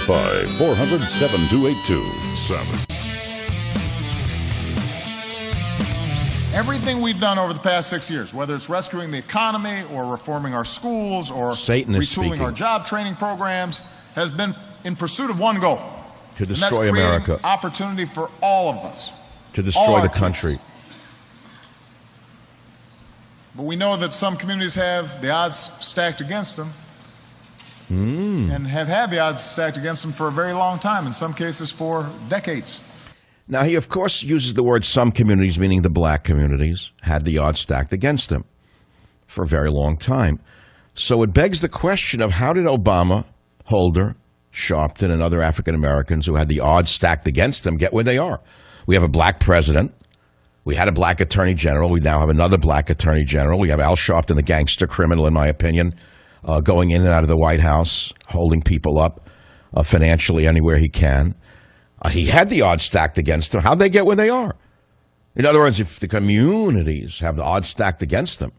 855-400-7282. Savage. Everything we've done over the past 6 years, whether it's rescuing the economy or reforming our schools or retooling our job training programs, has been in pursuit of one goal. To destroy America. Opportunity for all of us. To destroy the country. But we know that some communities have the odds stacked against them and have had the odds stacked against them for a very long time, in some cases for decades. Now, he, of course, uses the word some communities, meaning the black communities, had the odds stacked against them for a very long time. So it begs the question of how did Obama, Holder, Sharpton, and other African Americans who had the odds stacked against them get where they are? We have a black president. We had a black attorney general. We now have another black attorney general. We have Al Sharpton, the gangster criminal, in my opinion, going in and out of the White House, holding people up financially anywhere he can. He had the odds stacked against him. How'd they get where they are? In other words, if the communities have the odds stacked against them,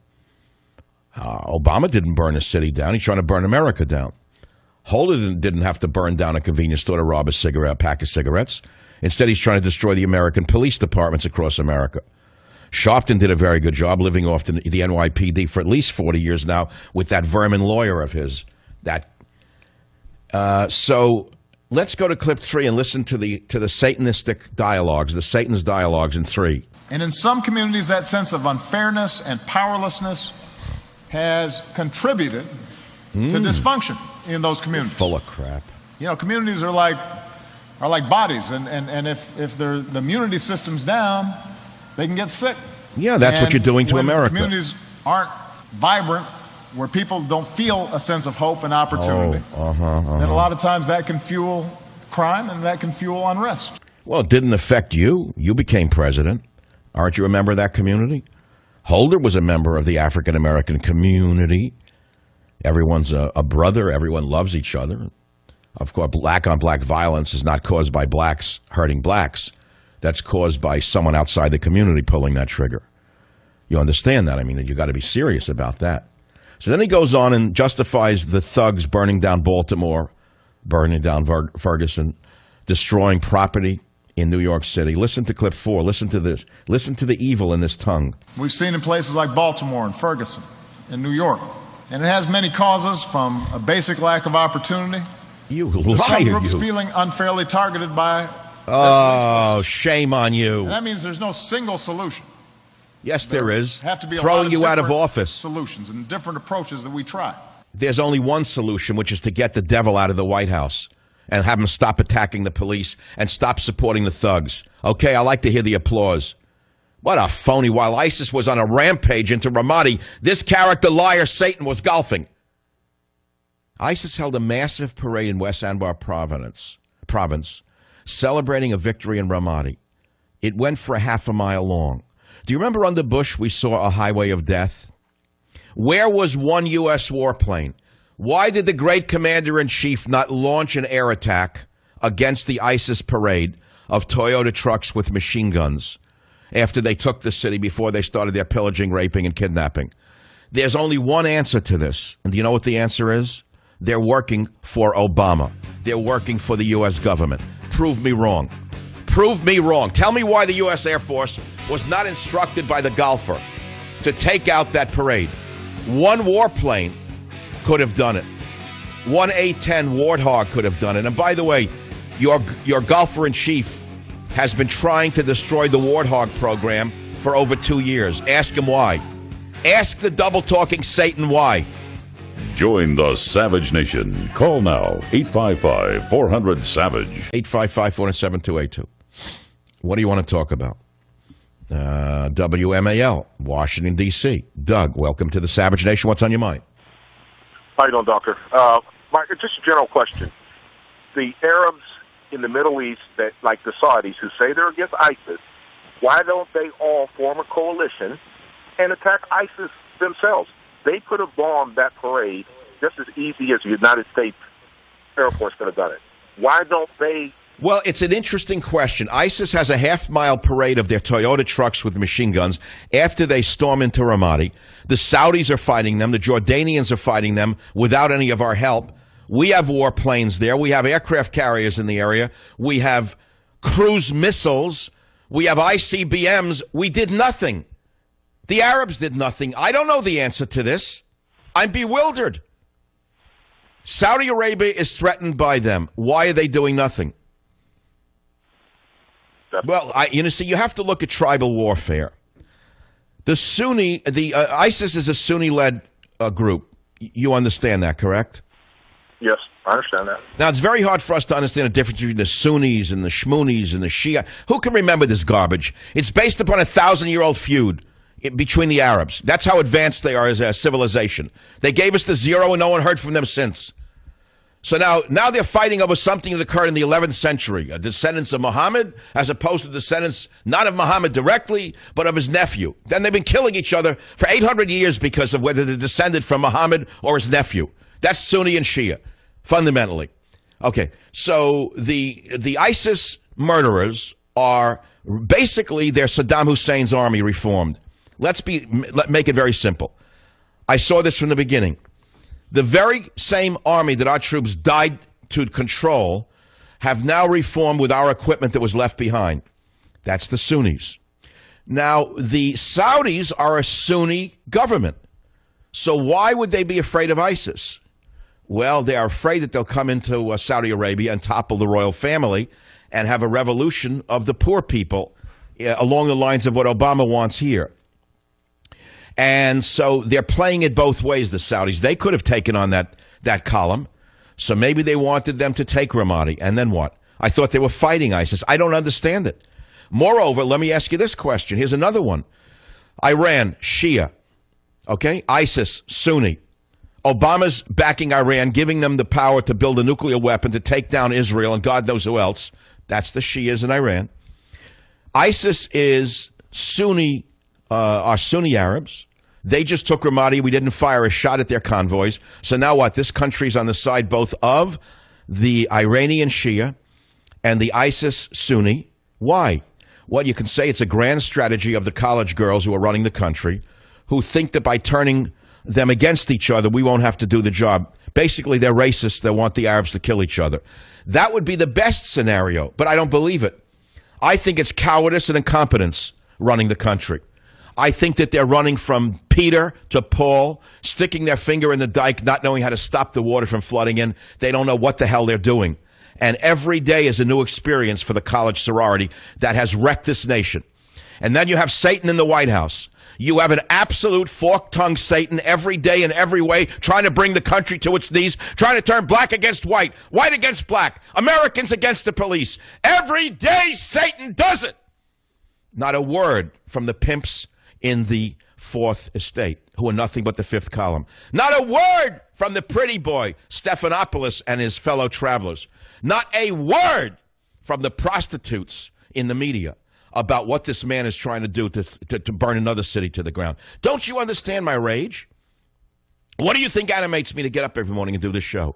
Obama didn't burn a city down. He's trying to burn America down. Holder didn't have to burn down a convenience store to rob a pack of cigarettes. Instead, he's trying to destroy the American police departments across America. Sharpton did a very good job living off the NYPD for at least 40 years now with that vermin lawyer of his. So let's go to clip 3 and listen to the Satanistic dialogues, the Satan's dialogues in 3. And in some communities, that sense of unfairness and powerlessness has contributed to dysfunction in those communities. Full of crap. You know, communities are like bodies, and if the immunity system's down, they can get sick. Yeah, that's what you're doing to America. Communities aren't vibrant, where people don't feel a sense of hope and opportunity. Then a lot of times that can fuel crime and that can fuel unrest. Well, it didn't affect you. You became president. Aren't you a member of that community? Holder was a member of the African American community. Everyone's a brother. Everyone loves each other. Of course, black-on-black violence is not caused by blacks hurting blacks. That's caused by someone outside the community pulling that trigger. You understand that? I mean, you got to be serious about that. So then he goes on and justifies the thugs burning down Baltimore, burning down Ferguson, destroying property in New York City. Listen to clip 4. Listen to this. Listen to the evil in this tongue. We've seen in places like Baltimore and Ferguson and New York. And it has many causes, from a basic lack of opportunity to some groups feeling unfairly targeted by... Oh, shame on you. And that means there's no single solution. Yes, there is. Have to be throwing you out of office. Solutions and different approaches that we try. There's only one solution, which is to get the devil out of the White House and have him stop attacking the police and stop supporting the thugs. Okay, I like to hear the applause. What a phony. While ISIS was on a rampage into Ramadi, this character liar Satan was golfing. ISIS held a massive parade in West Anbar province, celebrating a victory in Ramadi. It went for a half a mile long. Do you remember under Bush we saw a highway of death? Where was one U.S. warplane? Why did the great commander-in-chief not launch an air attack against the ISIS parade of Toyota trucks with machine guns after they took the city, before they started their pillaging, raping, and kidnapping? There's only one answer to this. And do you know what the answer is? They're working for Obama. They're working for the U.S. government. Prove me wrong. Prove me wrong. Tell me why the U.S. Air Force was not instructed by the golfer to take out that parade. One warplane could have done it. One A-10 Warthog could have done it. And by the way, your golfer-in-chief has been trying to destroy the Warthog program for over 2 years. Ask him why. Ask the double-talking Satan why. Join the Savage Nation. Call now, 855-400-SAVAGE. 855-400-7282. What do you want to talk about? WMAL, Washington, D.C. Doug, welcome to the Savage Nation. What's on your mind? How you doing, Doctor? Just a general question. The Arabs in the Middle East, that like the Saudis, who say they're against ISIS, why don't they all form a coalition and attack ISIS themselves? They could have bombed that parade just as easy as the United States Air Force could have done it. Why don't they? Well, it's an interesting question. ISIS has a half-mile parade of their Toyota trucks with machine guns after they storm into Ramadi. The Saudis are fighting them. The Jordanians are fighting them without any of our help. We have warplanes there. We have aircraft carriers in the area. We have cruise missiles. We have ICBMs. We did nothing. The Arabs did nothing. I don't know the answer to this. I'm bewildered. Saudi Arabia is threatened by them. Why are they doing nothing? Well, you have to look at tribal warfare. ISIS is a Sunni-led group. You understand that, correct? Yes, I understand that. Now, it's very hard for us to understand the difference between the Sunnis and the Shmoonies and the Shia. Who can remember this garbage? It's based upon a 1,000-year-old feud between the Arabs. That's how advanced they are as a civilization. They gave us the zero, and no one heard from them since. So now they're fighting over something that occurred in the 11th century, descendants of Muhammad, as opposed to descendants not of Muhammad directly, but of his nephew. Then they've been killing each other for 800 years because of whether they're descended from Muhammad or his nephew. That's Sunni and Shia, fundamentally. Okay, so the ISIS murderers are basically they're Saddam Hussein's army reformed. Let's make it very simple. I saw this from the beginning. The very same army that our troops died to control have now reformed with our equipment that was left behind. That's the Sunnis. Now, the Saudis are a Sunni government. So why would they be afraid of ISIS? Well, they are afraid that they'll come into Saudi Arabia and topple the royal family and have a revolution of the poor people along the lines of what Obama wants here. And so they're playing it both ways, the Saudis. They could have taken on that column. So maybe they wanted them to take Ramadi. And then what? I thought they were fighting ISIS. I don't understand it. Moreover, let me ask you this question. Here's another one. Iran, Shia. Okay? ISIS, Sunni. Obama's backing Iran, giving them the power to build a nuclear weapon to take down Israel and God knows who else. That's the Shias in Iran. ISIS is Sunni, are Sunni Arabs. They just took Ramadi. We didn't fire a shot at their convoys. So now what? This country's on the side both of the Iranian Shia and the ISIS Sunni. Why? Well, you can say it's a grand strategy of the college girls who are running the country who think that by turning them against each other, we won't have to do the job. Basically, they're racist. They want the Arabs to kill each other. That would be the best scenario, but I don't believe it. I think it's cowardice and incompetence running the country. I think that they're running from Peter to Paul, sticking their finger in the dike, not knowing how to stop the water from flooding in. They don't know what the hell they're doing. And every day is a new experience for the college sorority that has wrecked this nation. And then you have Satan in the White House. You have an absolute fork-tongued Satan every day in every way, trying to bring the country to its knees, trying to turn black against white, white against black, Americans against the police. Every day Satan does it. Not a word from the pimps in the Fourth Estate, who are nothing but the fifth column. Not a word from the pretty boy, Stephanopoulos, and his fellow travelers. Not a word from the prostitutes in the media about what this man is trying to do to burn another city to the ground. Don't you understand my rage? What do you think animates me to get up every morning and do this show?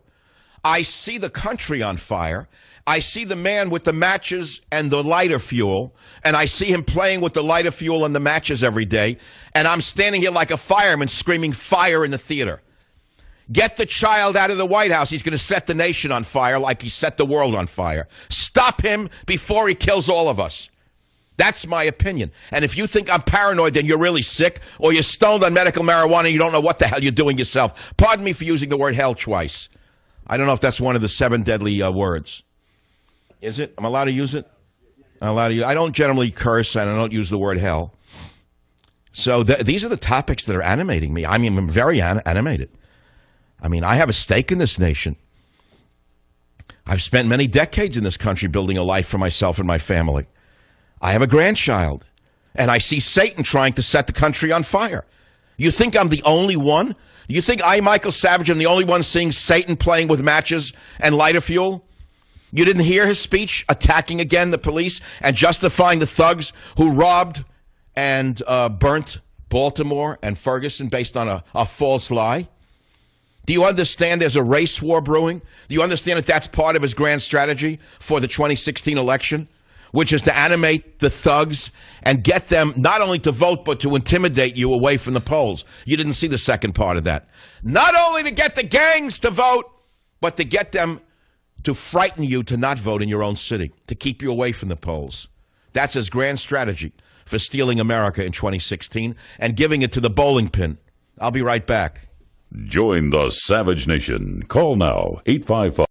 I see the country on fire. I see the man with the matches and the lighter fuel, and I see him playing with the lighter fuel and the matches every day, and I'm standing here like a fireman screaming fire in the theater. Get the child out of the White House. He's going to set the nation on fire like he set the world on fire. Stop him before he kills all of us. That's my opinion. And if you think I'm paranoid, then you're really sick, or you're stoned on medical marijuana and you don't know what the hell you're doing yourself. Pardon me for using the word hell twice. I don't know if that's one of the 7 deadly words. Is it? I'm allowed to use it? I'm allowed to use. I don't generally curse, and I don't use the word hell. So these are the topics that are animating me. I mean, I'm very animated. I mean, I have a stake in this nation. I've spent many decades in this country building a life for myself and my family. I have a grandchild, and I see Satan trying to set the country on fire. You think I'm the only one? You think I, Michael Savage, am the only one seeing Satan playing with matches and lighter fuel? You didn't hear his speech attacking again the police and justifying the thugs who robbed and burnt Baltimore and Ferguson based on a false lie? Do you understand there's a race war brewing? Do you understand that that's part of his grand strategy for the 2016 election, which is to animate the thugs and get them not only to vote, but to intimidate you away from the polls? You didn't see the second part of that. Not only to get the gangs to vote, but to get them to frighten you to not vote in your own city, to keep you away from the polls. That's his grand strategy for stealing America in 2016 and giving it to the bowling pin. I'll be right back. Join the Savage Nation. Call now, 855